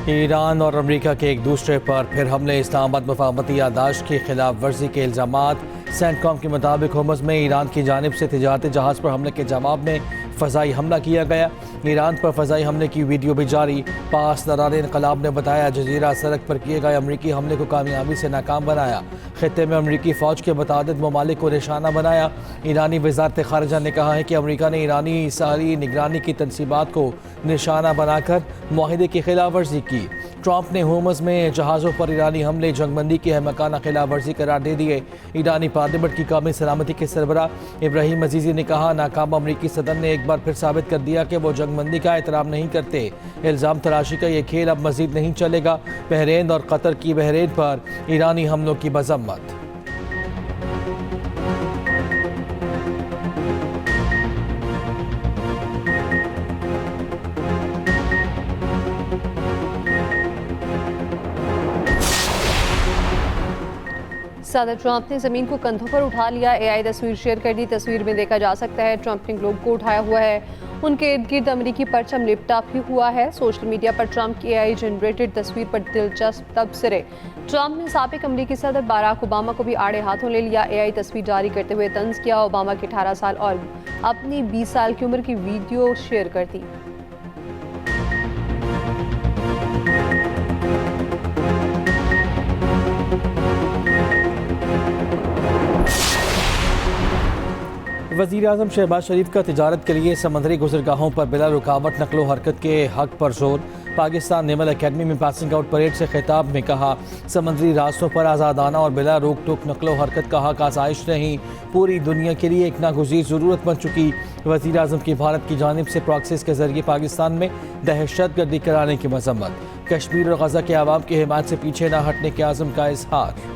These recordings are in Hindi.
ईरान और अमेरिका के एक दूसरे पर फिर हमले, इस्लामाबाद मफाहमती याददाश्त की खिलाफ वर्जी के इल्ज़ामात। सेंटकॉम के मुताबिक होमस में ईरान की जानिब से तिजारती जहाज़ पर हमले के जवाब में फ़ज़ाई हमला किया गया। ईरान पर फ़ज़ाई हमले की वीडियो भी जारी। पास दरार इनकलाब ने बताया जजीरा सरक पर किए गए अमरीकी हमले को कामयाबी से नाकाम बनाया। खित्ते में अमरीकी फ़ौज के मुतादिद ममालिक को निशाना बनाया। ईरानी वज़ारत ख़ारिजा ने कहा है कि अमरीका ने ईरानी सारी निगरानी की तनसीबात को निशाना बनाकर मुआहिदे की खिलाफ वर्जी की। ट्रंप ने होमस में जहाज़ों पर ईरानी हमले जंगबंदी की अहमकाना खिलाफ वर्जी करार दे दिए। ईरानी पार्लियामेंट की कौमी सलामती के सरबराह इब्राहिम अजीज़ी ने कहा नाकाम अमरीकी सदर ने एक बार फिर साबित कर दिया कि वो जंगबंदी का एहतराम नहीं करते। इल्ज़ाम तराशी का ये खेल अब मजीद नहीं चलेगा। बहरीन और कतर की बहरीन पर ईरानी हमलों की मजम्मत। सदर ट्रंप ने ज़मीन को कंधों पर उठा लिया। एआई तस्वीर शेयर कर दी। तस्वीर में देखा जा सकता है ट्रंप ने ग्लोब को उठाया हुआ है। उनके इर्द गिर्द अमरीकी परचम लिपटा भी हुआ है। सोशल मीडिया पर ट्रंप की एआई जनरेटेड तस्वीर पर दिलचस्प तबसरे। ट्रंप ने साबिक अमरीकी सदर बाराक ओबामा को भी आड़े हाथों ले लिया। एआई तस्वीर जारी करते हुए तंज किया। ओबामा के 18 साल और अपनी 20 साल की उम्र की वीडियो शेयर कर दी। वज़ीर-ए-आज़म शहबाज शरीफ का तिजारत के लिए समंदरी गुज़रगाहों पर बिला रुकावट नकलो हरकत के हक पर जोर। पाकिस्तान नेवल अकेडमी में पासिंग आउट परेड से खिताब में कहा समंदरी रास्तों पर आज़ादाना और बिला रोक टोक नकलो हरकत का हक आसाइश नहीं, पूरी दुनिया के लिए एक नागुज़ीर ज़रूरत बन चुकी। वज़ीर-ए-आज़म की भारत की जानिब से प्रॉक्सीज़ के ज़रिए पाकिस्तान में दहशतगर्दी कराने की मज़म्मत। कश्मीर और गज़ा के आवाम की हिमायत से पीछे न हटने के आज़म का इज़हार।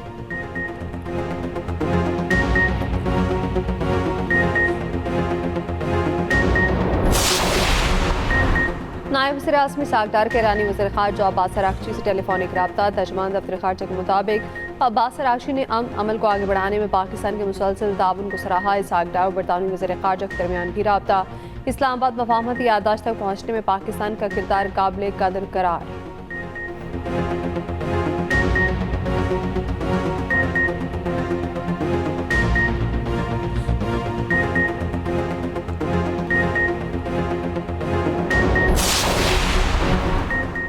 नायब वज़ीर-ए-आज़म सागदार के ईरानी वज़ीर ख़ारजा अब्बास अराग़ची से टेलीफोनिक रब्ता। तर्जुमान दफ्तर ख़ारजा के मुताबिक अब्बास अराग़ची ने अमल को आगे बढ़ाने में पाकिस्तान के मुसलसल ताउन को सराहा। सागदार और बरतानवी वज़ीर ख़ारजा के दरमियान भी रब्ता। इस्लामाबाद मफाहमती याददाश्त तक पहुँचने में पाकिस्तान का किरदार काबिल कदर करार।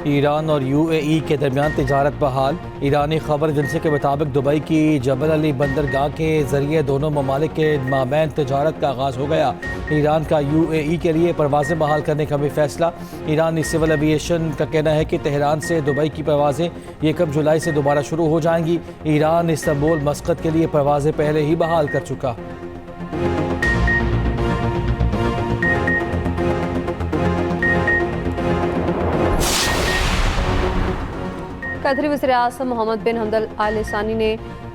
ईरान और यूएई के दरमियान तिजारत बहाल। ईरानी खबर एजेंसी के मुताबिक दुबई की जबल अली बंदरगाह के जरिए दोनों ममालिक के माबैन तिजारत का आगाज़ हो गया। ईरान का यूएई के लिए परवाज़ें बहाल करने का भी फैसला। ईरानी सिविल एविएशन का कहना है कि तेहरान से दुबई की परवाज़ें 1 जुलाई से दोबारा शुरू हो जाएंगी। ईरान इस्तांबुल मस्कत के लिए परवाज़ें पहले ही बहाल कर चुका। कतरी वज़ीर-ए-आज़म मोहम्मद बिन हमद अल सानी ने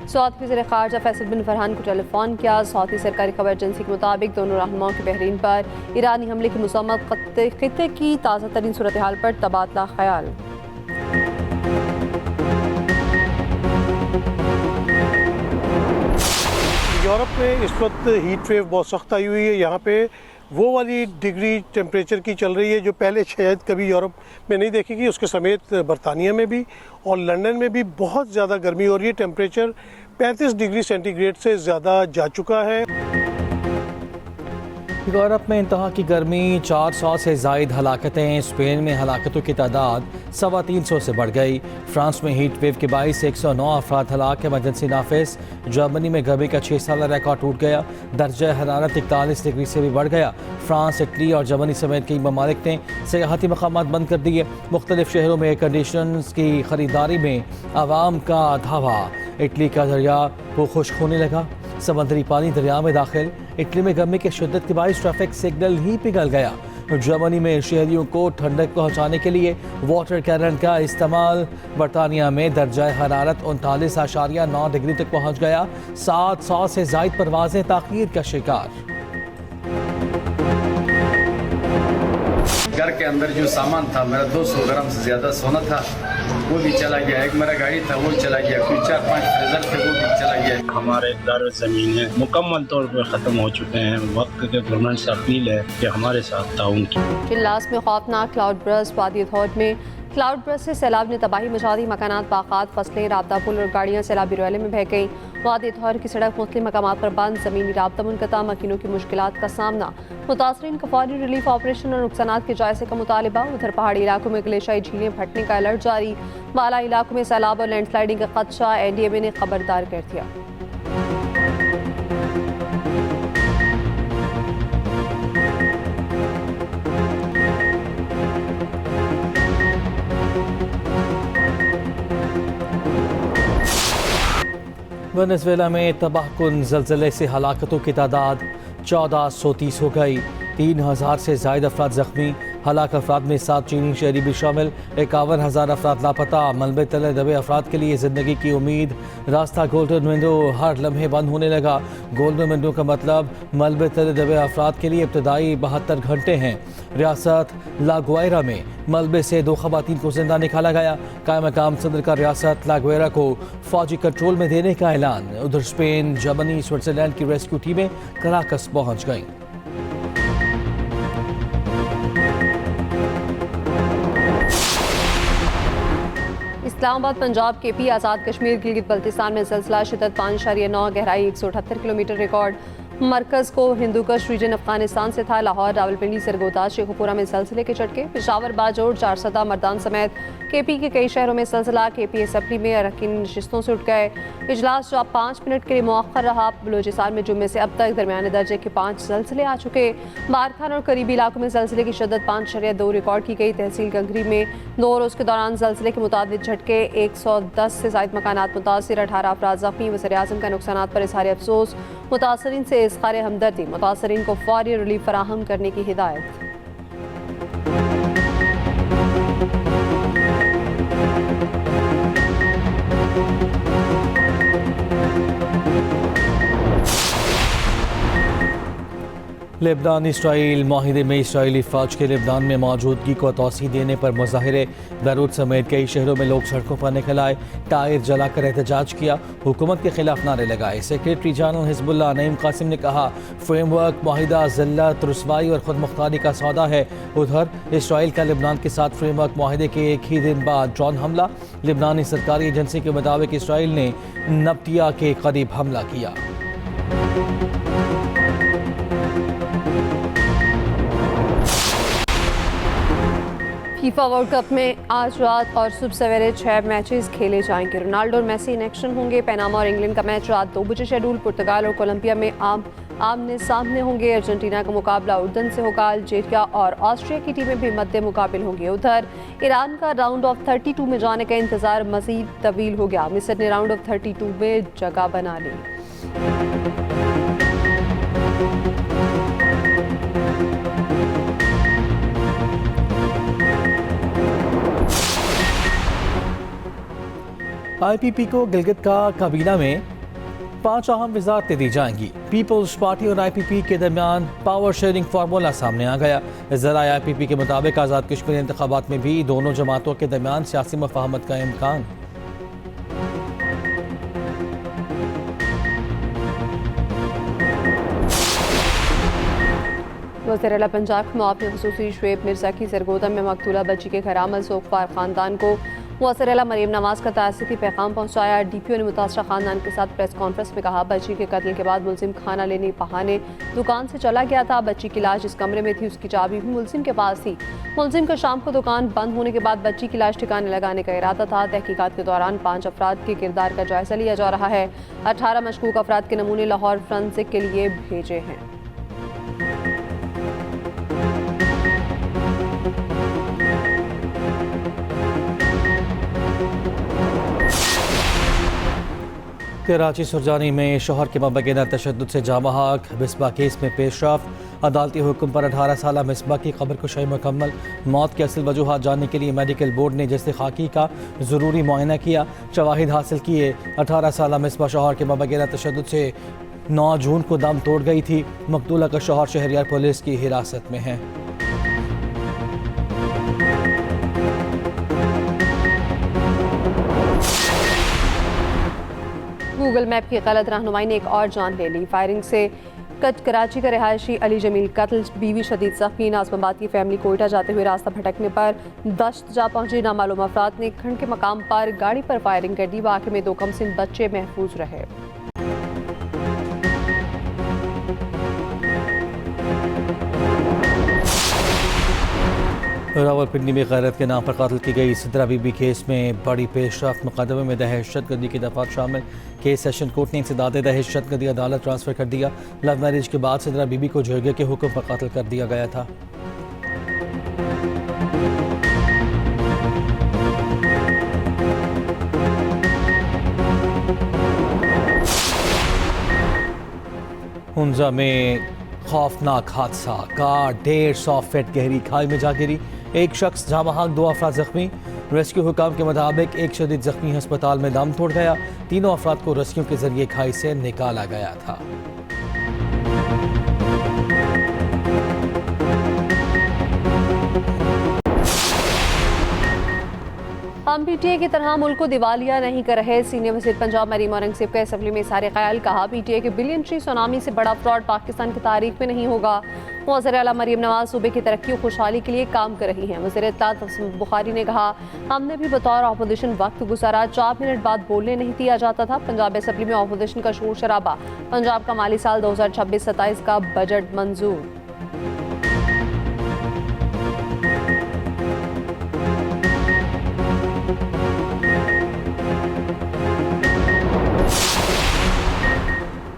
सऊदी वज़ीर ख़ारजा फैसल बिन फरहान को टेलीफोन किया। सऊदी सरकारी खबर एजेंसी के मुताबिक दोनों रहनुमाओं के बहरीन पर ईरानी हमले की मज़म्मत, खित्ते की ताज़ा तरीन सूरत हाल पर तबादला ख्याल। यूरोप में इस वक्त हीट वेव बहुत सख्त आई हुई है। यहाँ पे वो वाली डिग्री टेम्परेचर की चल रही है जो पहले शायद कभी यूरोप में नहीं देखी गई। उसके समेत बरतानिया में भी और लंदन में भी बहुत ज़्यादा गर्मी हो रही है। टेम्परेचर 35 डिग्री सेंटीग्रेड से ज़्यादा जा चुका है। यूरोप में इंतहा की गर्मी, 400 से ज़ायद हलाकतें। स्पेन में हलाकतों की तादाद 350 से बढ़ गई। फ्रांस में हीट वेव के बाईस 109 अफराद हलाक। इमरजेंसी नाफिज। जर्मनी में गर्मी का 6 साल रिकॉर्ड टूट गया। दर्जा हरारत 41 डिग्री से भी बढ़ गया। फ्रांस, इटली और जर्मनी समेत कई ममालिक ने सियाहती मकामात बंद कर दिए। मुख्तलिफ शहरों में एयर कंडीशनर्स की खरीदारी में आवाम का धावा। इटली का दरिया वो खुश्क होने लगा। समंदरी पानी दरिया में दाखिल। इटली में गर्मी की शिद्दत के बायस ट्रैफिक सिग्नल ही पिघल गया। जर्मनी में शहरियों को ठंडक पहुंचाने के लिए वाटर कैनन का इस्तेमाल। बरतानिया में दर्जा हरारत 39.9 डिग्री तक पहुंच गया। 700 से ज़ायद परवाजें ताख़ीर का शिकार। घर के अंदर जो सामान था, मेरा 200 ग्राम से ज़्यादा सोना था, वो भी चला गया। एक मेरा गाड़ी था वो चला गया। कुछ 4-5 फ्रीजर थे वो भी चला गया। हमारे घर ज़मीन है मुकम्मल तौर पर ख़त्म हो चुके हैं। वक्त के गवर्नमेंट से अपील है कि हमारे साथ ताउन की। चिल्लास में खौफनाक क्लाउड बर्स्ट। वादी हौद में क्लाउड बर्स्ट से सैलाब ने तबाही मचा दी। मकानात, बागात, फसलें, राब्ता पुल और गाड़ियाँ सैलाबी रोयले में बह गईं। वादी थौर की सड़क मुख्तलिफ मकामात पर बंद, ज़मीनी राब्ता मुनक़ता, मकीनों की मुश्किलात का सामना। मुतासरीन का फौरी रिलीफ ऑपरेशन और नुकसानात के जायजे का मुतालिबा। उधर पहाड़ी इलाकों में ग्लेशियाई झीलें फटने का अलर्ट जारी। बाला इलाकों में सैलाब और लैंडस्लाइडिंग का खदशा, NDMA ने खबरदार कर दिया। वेनेज़ुएला में तबाहकुन ज़लज़ले से हलाकतों की तादाद 1430 हो गई। 3000 से ज़ायद अफराद ज़ख्मी। हलाक अफराद में 7 चीनी शहरी भी शामिल। 51,000 अफराद लापता। मलबे तले दबे अफराद के लिए ज़िंदगी की उम्मीद। रास्ता गोल्डन विंडो हर लम्हे बंद होने लगा। गोल्डन विंडो का मतलब मलबे तले दबे अफराद के लिए इब्तदाई 72 घंटे हैं। रियासत लागुएरा में मलबे से 2 ख़वातीन को जिंदा निकाला गया। कायम मकाम सदर का रियासत लागुएरा को फौजी कंट्रोल में देने का ऐलान। उधर स्पेन, जर्मनी, स्विट्ज़रलैंड की रेस्क्यू टीमें कराकस पहुँच गईं। इस्लामाबाद, पंजाब, KP, आज़ाद कश्मीर, गिलगित बल्तिस्तान में ज़लज़ला, शिद्दत 5.9, गहराई 178 किलोमीटर रिकॉर्ड। मरकज़ को हिंदूकश रीजन अफगानिस्तान से था। लाहौर, रावलपिंडी, सरगोदा, शेखुपुरा में ज़लज़ले के झटके। पेशावर, बाजोड़, चारसदा, मर्दान समेत KP के कई शहरों में ज़लज़ला। KP असेंबली में अरकान नशिस्तों से उठ गए। इजलास जो 5 मिनट के लिए मुअख्खर रहा। बलूचिस्तान में जुम्मे से अब तक दरमियाने दर्जे के 5 ज़लज़ले आ चुके। बारखान और करीबी इलाकों में ज़लज़ले की शिद्दत 5.2 रिकॉर्ड की गई। तहसील गंगरी में 2 रोज़ के दौरान ज़लज़ले के मुताबिक झटके। 110 से ज़ायद मकानात मुतासिर, 18 अफराद ज़ख्मी। वज़ीर-ए-आज़म का नुकसानात पर इज़हार अफसोस। मुतासरीन से इज़हार हमदर्दी। मुतासरीन को फौरी रिलीफ फराहम करने की हिदायत। लेबनान इसराइल माहिदे में इसराइली फ़ौज के लेबनान में मौजूदगी को तौसीह देने पर मुज़ाहिरे। बैरूत समेत कई शहरों में लोग सड़कों पर निकल आए। टायर जलाकर एहतजाज किया। हुकूमत के खिलाफ नारे लगाए। Secretary general Hezbollah Naim Qassem ने कहा, फ्रेमवर्क माहिदा ज़िल्लत, रुसवाई और खुद मुख्तारी का सौदा है। उधर इसराइल का लेबनान के साथ फ्रेमवर्क माहिदे के एक ही दिन बाद ड्रोन हमला। लेबनानी सरकारी एजेंसी के मुताबिक इसराइल ने नब्तिया के करीब हमला किया। फीफा वर्ल्ड कप में आज रात और सुबह सवेरे 6 मैचेस खेले जाएंगे। रोनाल्डो और मेसी इन एक्शन होंगे। पनामा और इंग्लैंड का मैच रात 2 बजे शेड्यूल। पुर्तगाल और कोलंबिया में आमने सामने होंगे। अर्जेंटीना का मुकाबला उर्दन से होगा। अल्जीरिया और ऑस्ट्रिया की टीमें भी मद्दे मुकाबिल होंगी। उधर ईरान का राउंड ऑफ 32 में जाने का इंतजार मजीद तवील हो गया। मिस्र ने राउंड ऑफ 32 में जगह बना ली। IPP को गिलगित का काबीना में 5 अहम वज़ारतें दी जाएंगी। पीपल्स पार्टी और IPP के दरमियान पावर शेयरिंग फार्मूला सामने आ गया। ज़राए IPP के मुताबिक आज़ाद कश्मीर इंतखाबात में भी दोनों जमातों के दरमियान सियासी मफाहमत का इम्कान। वज़ीर-ए-आला पंजाब मुआविन ख़ुसूसी शुएब मिर्ज़ा की सरगोदा में मकतूला बच्ची के घर आमद ज़ोफ़ार ख़ानदान को वज़ीर-ए-आला मरीम नवाज़ का ताज़ियती पैगाम पहुँचाया। DPO ने मुतासरा ख़ानदान के साथ प्रेस कॉन्फ्रेंस में कहा, बच्ची के कत्ल के बाद मुलजिम खाना लेने बहाने दुकान से चला गया था। बच्ची की लाश जिस कमरे में थी उसकी चाबी भी मुलजिम के पास थी। मुलजिम का शाम को दुकान बंद होने के बाद बच्ची की लाश ठिकाने लगाने का इरादा था। तहकीकात के दौरान 5 अफराद के किरदार का जायजा लिया जा रहा है। 18 मशकूक अफराद के नमूने लाहौर फोरेंसिक के लिए भेजे हैं। कराची सुरजानी में शोहर के मबैना तशद्दुद से जामा हक। मिसबा केस में पेशरफ। अदालती हुक्म पर 18 साला मिसबा की कब्र कुशाई मुकम्मल। मौत की असल वजूहात जानने के लिए मेडिकल बोर्ड ने जैसे खाकी का ज़रूरी मुआयना किया, शवाहिद हासिल किए। 18 साला मिसबा शोहर के मबैना तशद्दुद से 9 जून को दम तोड़ गई थी। मकतूला का शोहर शहरियार पुलिस की हिरासत में है। गूगल मैप की गलत रहनुमाई ने एक और जान ले ली। फायरिंग से कराची का रिहायशी अली जमील कत्ल, बीवी शदीद जख्मी। नाज़माबाद की फैमिली कोयटा जाते हुए रास्ता भटकने पर दश्त जा पहुंचे नामालूम अफराद ने खंड के मकाम पर गाड़ी पर फायरिंग कर दी। वाक़े में 2 कमसिन बच्चे महफूज रहे। रावलपिंडी में गैरत के नाम पर कत्ल की गई सिद्रा बीबी केस में बड़ी पेशरफ। मुकदमे में दहशतगर्दी की दफात शामिल। केस सेशन कोर्ट ने इंसदाद दहशतगर्दी अदालत ट्रांसफ़र कर दिया। लव मैरिज के बाद सिद्रा बीबी को जरगे के हुक्म पर कत्ल कर दिया गया था। हुंजा में खौफनाक हादसा, कार 150 फीट गहरी खाई में जा गिरी। एक शख्स जहाँ वहाँ 2 अफराद जख्मी। रेस्क्यू हुकाम के मुताबिक एक शदीद जख्मी अस्पताल में दम तोड़ गया। तीनों अफराद को रेस्क्यू के जरिए खाई से निकाला गया था। हम पीटीए की तरह मुल्क को दिवालिया नहीं कर रहे। सीनियर वज़ीर पंजाब मरीम औरंगज़ेब का असम्बली में सारे ख्याल। कहा पीटीए के बिलियनरी सुनामी से बड़ा फ्रॉड पाकिस्तान की तारीख में नहीं होगा। वज़ीर आला मरीम नवाज सूबे की तरक्की और खुशहाली के लिए काम कर रही हैं। वज़ीर इत्तलात तबस्सुम बुखारी ने कहा हमने भी बतौर अपोजिशन वक्त गुजारा, 4 मिनट बाद बोलने नहीं दिया जाता था। पंजाब असम्बली में अपोजिशन का शोर शराबा। पंजाब का माली साल 2026-27 का बजट मंजूर।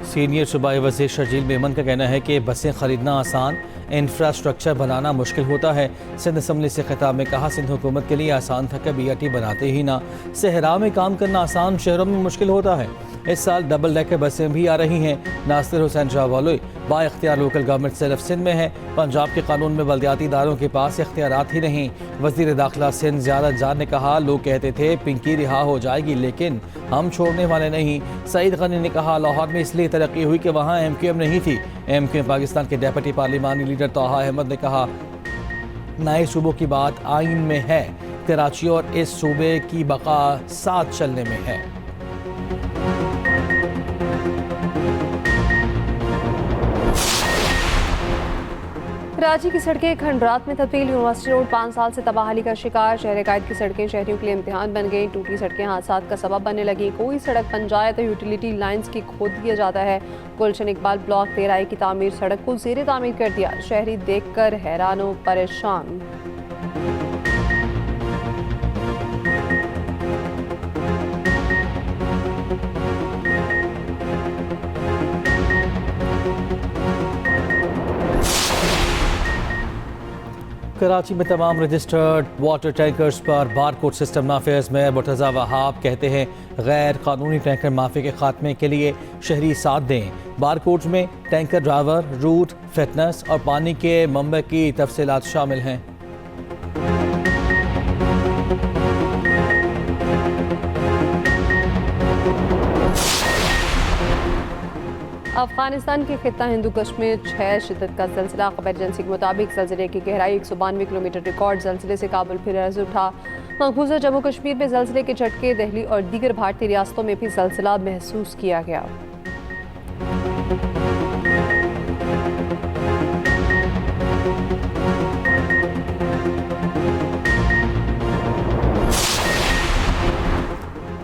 सीनियर सूबाई वज़ीर शर्जील मेमन का कहना है कि बसें खरीदना आसान, इंफ्रास्ट्रक्चर बनाना मुश्किल होता है। सिंध असम्बली से खिताब में कहा सिंध हुकूमत के लिए आसान था कि BRT बनाते ही ना। सहरा में काम करना आसान, शहरों में मुश्किल होता है। इस साल डबल डेकर बसें भी आ रही हैं। नासिर हुसैन शाहवालोई बाइख्तियार लोकल गवर्नमेंट सिर्फ सिंध में है। पंजाब के कानून में बल्दियाती इदारों के पास इख्तियारात ही नहीं। वज़ीर दाखिला सिंध ज़ियारत जान ने कहा लोग कहते थे पिंकी रिहा हो जाएगी लेकिन हम छोड़ने वाले नहीं। सईद गनी ने कहा लाहौर में इसलिए तरक्की हुई कि वहाँ MQM नहीं थी। MQM पाकिस्तान के डेप्यूटी पार्लिमानी लीडर तोहा अहमद ने कहा नए सूबों की बात आइन में है। कराची और इस सूबे की बका साथ चलने में है। कराची की सड़कें खंडरात में तब्दील। यूनिवर्सिटी रोड 5 साल से तबाही का शिकार। शहर कायद की सड़कें शहरियों के लिए इम्तिहान बन गई। टूटी सड़कें हादसा का सबब बनने लगी। कोई सड़क बन जाए तो यूटिलिटी लाइंस की खोद दिया जाता है। गुलशन इकबाल ब्लॉक 13 की तामीर सड़क को ज़ेरे तामीर कर दिया। शहरी देखकर हैरान व परेशान। कराची में तमाम रजिस्टर्ड वाटर टैंकर्स पर बारकोड सिस्टम नाफिज में। मुर्तज़ा वहाब कहते हैं गैर कानूनी टैंकर माफी के खात्मे के लिए शहरी साथ दें। बारकोड्स में टैंकर ड्राइवर, रूट, फिटनेस और पानी के मंबे की तफसीलात शामिल हैं। अफगानिस्तान के खिता हिंदू कश्मीर 6 शिद्दत का ज़लज़ला। खबर एजेंसी के मुताबिक ज़लज़ले की गहराई 192 किलोमीटर रिकॉर्ड। ज़लज़ले से काबुल फिर अर्ज़ उठा। मकबूजा जम्मू कश्मीर में ज़लज़ले के झटके। दिल्ली और दीगर भारतीय रियासतों में भी ज़लज़ला महसूस किया गया।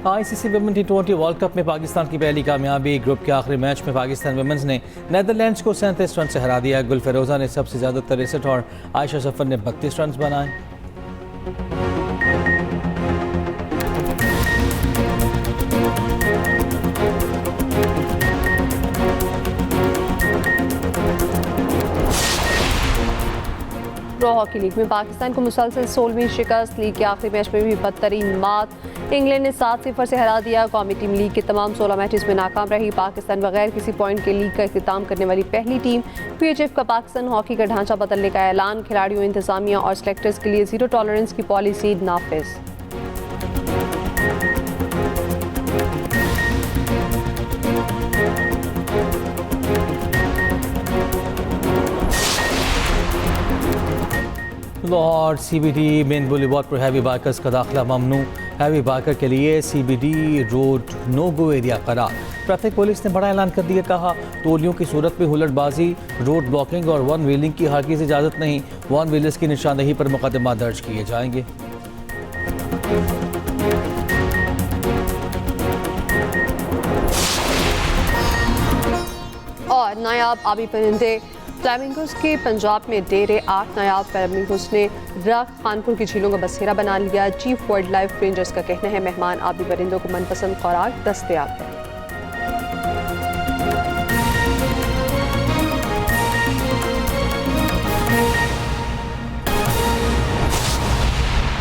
ICC women T20 world cup में पाकिस्तान की पहली कामयाबी। ग्रुप के आखिरी मैच में पाकिस्तान वुमेन्स ने नीदरलैंड्स को 37 रन से हरा दिया। गुल फिरोजा ने सबसे ज़्यादा 63 और आयशा सफर ने 32 रन बनाए। प्रो हॉकी लीग में पाकिस्तान को मुसलसल 16वीं शिकस्त। लीग के आखिरी मैच में भी बदतरीन मात। इंग्लैंड ने 7-0 से हरा दिया। कौमी टीम लीग के तमाम 16 मैचेस में नाकाम रही। पाकिस्तान बगैर किसी पॉइंट के लीग का इख्तिताम करने वाली पहली टीम। PHF का पाकिस्तान हॉकी का ढांचा बदलने का ऐलान। खिलाड़ियों, इंतजामिया और सेलेक्टर्स के लिए जीरो टॉलरेंस की पॉलिसी नाफिज। लाहौर CBD मेन बुलेवार्ड पर हैवी बाइकर्स का दाखिला ममनू। हैवी बाइकर के लिए CBD road no go area करार। ट्रैफिक पुलिस ने बड़ा ऐलान कर दिया, कहा टोलियों की सूरत में हुल्लड़बाजी, रोड ब्लॉकिंग और वन व्हीलिंग की हरगिज़ इजाज़त नहीं। वन व्हीलर्स की निशानदेही पर मुकदमा दर्ज किए जाएंगे। और नायाब आबी परिंदे फ्लैमिंगोस के पंजाब में डेरे। 8 नायाब फ्लैमिंगोस ने राख कानपुर की झीलों का बसेरा बना लिया। चीफ वाइल्ड लाइफ रेंजर्स का कहना है मेहमान आबी परिंदों को मनपसंद खुराक दस्तयाब है।